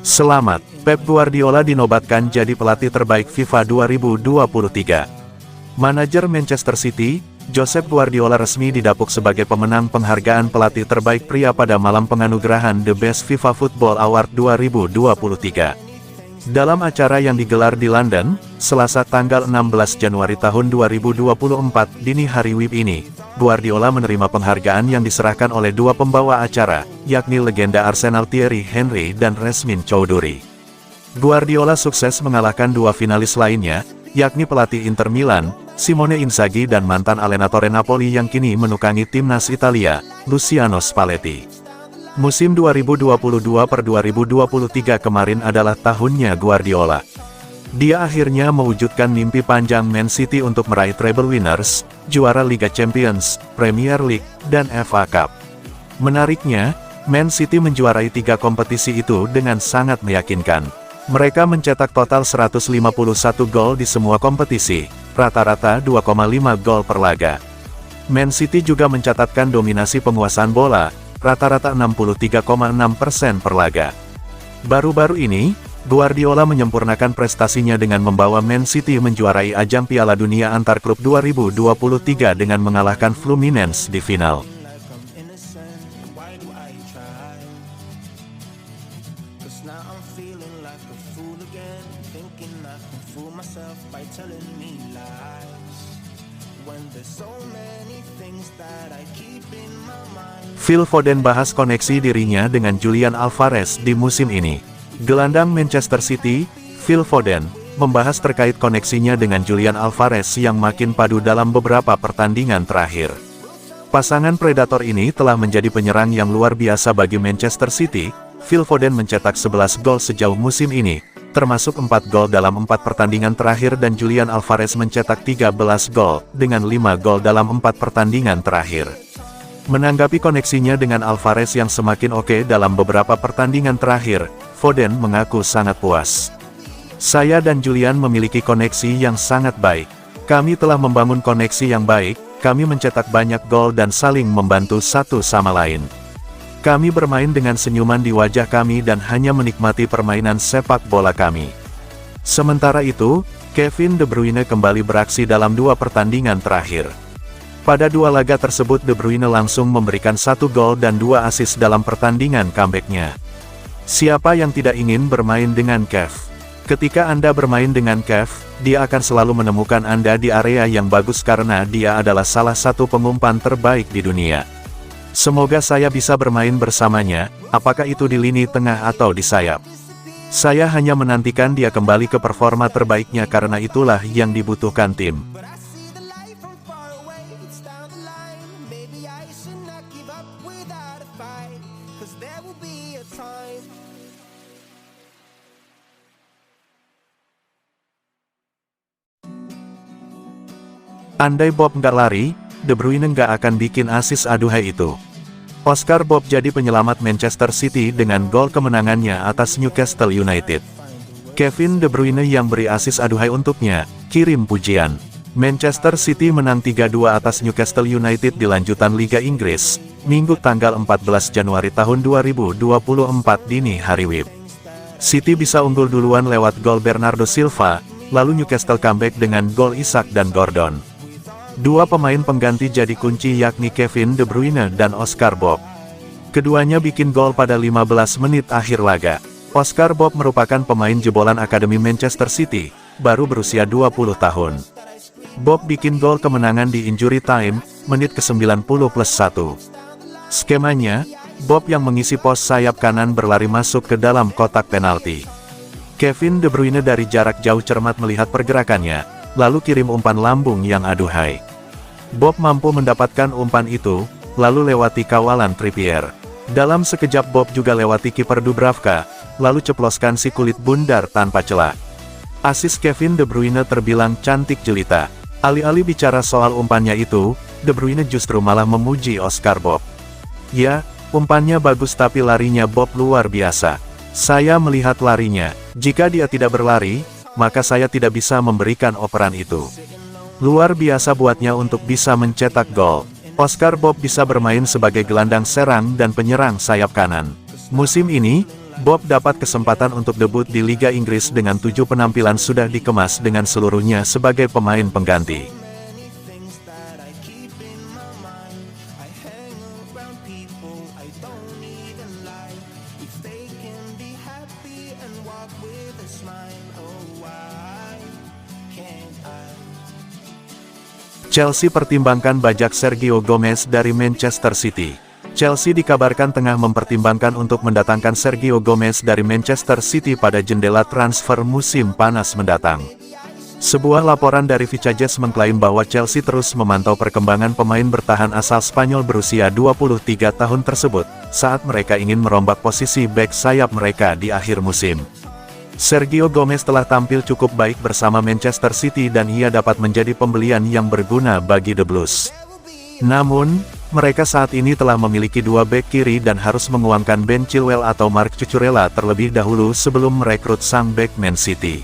Selamat, Pep Guardiola dinobatkan jadi pelatih terbaik FIFA 2023. Manajer Manchester City, Josep Guardiola resmi didapuk sebagai pemenang penghargaan pelatih terbaik pria pada malam penganugerahan The Best FIFA Football Award 2023. Dalam acara yang digelar di London, Selasa tanggal 16 Januari tahun 2024 dini hari WIB ini, Guardiola menerima penghargaan yang diserahkan oleh dua pembawa acara, yakni legenda Arsenal Thierry Henry dan Yasmine Chowdhury. Guardiola sukses mengalahkan dua finalis lainnya, yakni pelatih Inter Milan, Simone Inzaghi dan mantan allenatore Napoli yang kini menukangi timnas Italia, Luciano Spalletti. Musim 2022-2023 kemarin adalah tahunnya Guardiola. Dia akhirnya mewujudkan mimpi panjang Man City untuk meraih treble winners, juara Liga Champions, Premier League, dan FA Cup. Menariknya, Man City menjuarai 3 kompetisi itu dengan sangat meyakinkan. Mereka mencetak total 151 gol di semua kompetisi, rata-rata 2,5 gol per laga. Man City juga mencatatkan dominasi penguasaan bola, rata-rata 63,6% per laga. Baru-baru ini, Guardiola menyempurnakan prestasinya dengan membawa Man City menjuarai ajang Piala Dunia Antar Klub 2023 dengan mengalahkan Fluminense di final. Phil Foden bahas koneksi dirinya dengan Julian Alvarez di musim ini. Gelandang Manchester City, Phil Foden, membahas terkait koneksinya dengan Julian Alvarez yang makin padu dalam beberapa pertandingan terakhir. Pasangan predator ini telah menjadi penyerang yang luar biasa bagi Manchester City. Phil Foden mencetak 11 gol sejauh musim ini, termasuk 4 gol dalam 4 pertandingan terakhir dan Julian Alvarez mencetak 13 gol, dengan 5 gol dalam 4 pertandingan terakhir. Menanggapi koneksinya dengan Alvarez yang semakin oke dalam beberapa pertandingan terakhir, Foden mengaku sangat puas. "Saya dan Julian memiliki koneksi yang sangat baik. Kami telah membangun koneksi yang baik, kami mencetak banyak gol dan saling membantu satu sama lain. Kami bermain dengan senyuman di wajah kami dan hanya menikmati permainan sepak bola kami." Sementara itu, Kevin De Bruyne kembali beraksi dalam 2 pertandingan terakhir. Pada 2 laga tersebut De Bruyne langsung memberikan 1 gol dan 2 assist dalam pertandingan comeback-nya. Siapa yang tidak ingin bermain dengan Kev? Ketika Anda bermain dengan Kev, dia akan selalu menemukan Anda di area yang bagus karena dia adalah salah satu pengumpan terbaik di dunia. Semoga saya bisa bermain bersamanya, apakah itu di lini tengah atau di sayap. Saya hanya menantikan dia kembali ke performa terbaiknya karena itulah yang dibutuhkan tim. Andai Bob nggak lari, De Bruyne nggak akan bikin assist aduhai itu. Oscar Bob jadi penyelamat Manchester City dengan gol kemenangannya atas Newcastle United. Kevin De Bruyne yang beri assist aduhai untuknya, kirim pujian. Manchester City menang 3-2 atas Newcastle United di lanjutan Liga Inggris, Minggu tanggal 14 Januari tahun 2024 dini hari WIB. City bisa unggul duluan lewat gol Bernardo Silva, lalu Newcastle comeback dengan gol Isak dan Gordon. 2 pemain pengganti jadi kunci yakni Kevin De Bruyne dan Oscar Bob. Keduanya bikin gol pada 15 menit akhir laga. Oscar Bob merupakan pemain jebolan Akademi Manchester City, baru berusia 20 tahun. Bob bikin gol kemenangan di injury time, menit ke-90+1. Skemanya, Bob yang mengisi pos sayap kanan berlari masuk ke dalam kotak penalti. Kevin De Bruyne dari jarak jauh cermat melihat pergerakannya, lalu kirim umpan lambung yang aduhai. Bob mampu mendapatkan umpan itu, lalu lewati kawalan Trippier. Dalam sekejap Bob juga lewati kiper Dubravka, lalu ceploskan si kulit bundar tanpa celah. Asis Kevin De Bruyne terbilang cantik jelita. Alih-alih bicara soal umpannya itu, De Bruyne justru malah memuji Oscar Bob. "Ya, umpannya bagus tapi larinya Bob luar biasa. Saya melihat larinya. Jika dia tidak berlari, maka saya tidak bisa memberikan operan itu. Luar biasa buatnya untuk bisa mencetak gol." Oscar Bob bisa bermain sebagai gelandang serang dan penyerang sayap kanan. Musim ini, Bob dapat kesempatan untuk debut di Liga Inggris dengan 7 penampilan sudah dikemas dengan seluruhnya sebagai pemain pengganti. Chelsea pertimbangkan bajak Sergio Gomez dari Manchester City. Chelsea dikabarkan tengah mempertimbangkan untuk mendatangkan Sergio Gomez dari Manchester City pada jendela transfer musim panas mendatang. Sebuah laporan dari Vicajes mengklaim bahwa Chelsea terus memantau perkembangan pemain bertahan asal Spanyol berusia 23 tahun tersebut, saat mereka ingin merombak posisi bek sayap mereka di akhir musim. Sergio Gomez telah tampil cukup baik bersama Manchester City dan ia dapat menjadi pembelian yang berguna bagi The Blues. Namun, mereka saat ini telah memiliki 2 bek kiri dan harus menguangkan Ben Chilwell atau Marc Cucurella terlebih dahulu sebelum merekrut sang bek Man City.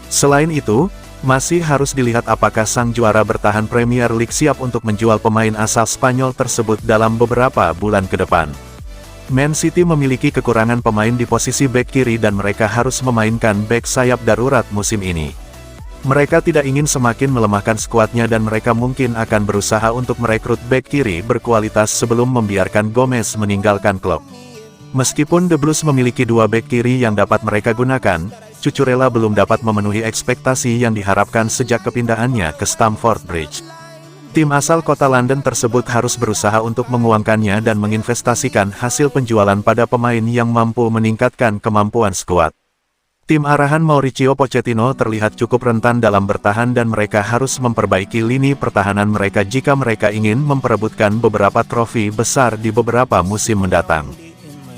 Selain itu, masih harus dilihat apakah sang juara bertahan Premier League siap untuk menjual pemain asal Spanyol tersebut dalam beberapa bulan ke depan. Man City memiliki kekurangan pemain di posisi bek kiri dan mereka harus memainkan bek sayap darurat musim ini. Mereka tidak ingin semakin melemahkan skuadnya dan mereka mungkin akan berusaha untuk merekrut bek kiri berkualitas sebelum membiarkan Gomez meninggalkan klub. Meskipun The Blues memiliki 2 bek kiri yang dapat mereka gunakan, Cucurella belum dapat memenuhi ekspektasi yang diharapkan sejak kepindahannya ke Stamford Bridge. Tim asal kota London tersebut harus berusaha untuk menguangkannya dan menginvestasikan hasil penjualan pada pemain yang mampu meningkatkan kemampuan skuad. Tim arahan Mauricio Pochettino terlihat cukup rentan dalam bertahan dan mereka harus memperbaiki lini pertahanan mereka jika mereka ingin memperebutkan beberapa trofi besar di beberapa musim mendatang.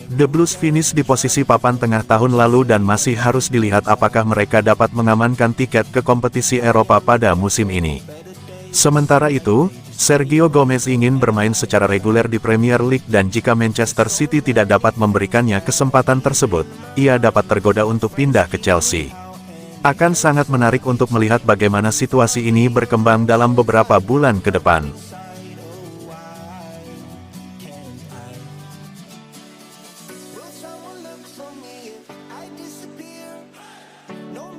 The Blues finish di posisi papan tengah tahun lalu dan masih harus dilihat apakah mereka dapat mengamankan tiket ke kompetisi Eropa pada musim ini. Sementara itu, Sergio Gomez ingin bermain secara reguler di Premier League dan jika Manchester City tidak dapat memberikannya kesempatan tersebut, ia dapat tergoda untuk pindah ke Chelsea. Akan sangat menarik untuk melihat bagaimana situasi ini berkembang dalam beberapa bulan ke depan. Will someone look for me?